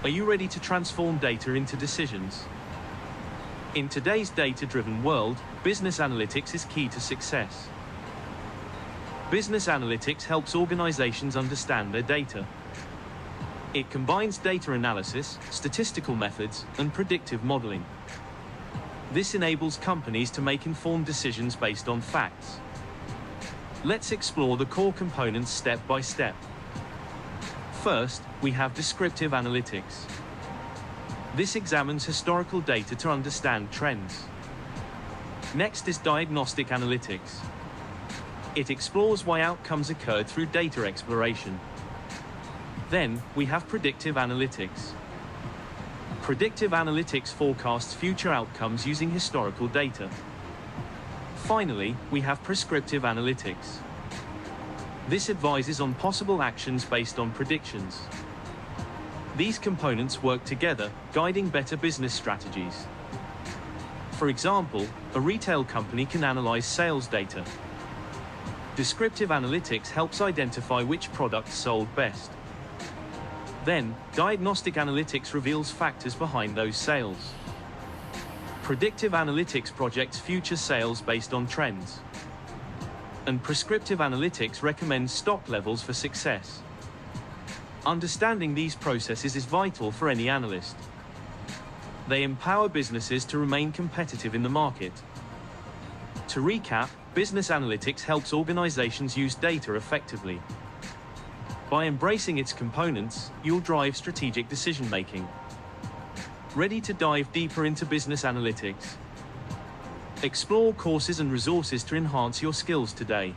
Are you ready to transform data into decisions? In today's data-driven world, business analytics is key to success. Business analytics helps organizations understand their data. It combines data analysis, statistical methods, and predictive modeling. This enables companies to make informed decisions based on facts. Let's explore the core components step by step. First, we have descriptive analytics. This examines historical data to understand trends. Next is diagnostic analytics. It explores why outcomes occurred through data exploration. Then, we have predictive analytics. Predictive analytics forecasts future outcomes using historical data. Finally, we have prescriptive analytics. This advises on possible actions based on predictions. These components work together, guiding better business strategies. For example, a retail company can analyze sales data. Descriptive analytics helps identify which products sold best. Then, diagnostic analytics reveals factors behind those sales. Predictive analytics projects future sales based on trends. And prescriptive analytics recommends stock levels for success. Understanding these processes is vital for any analyst. They empower businesses to remain competitive in the market. To recap, business analytics helps organizations use data effectively. By embracing its components, you'll drive strategic decision-making. Ready to dive deeper into business analytics? Explore courses and resources to enhance your skills today.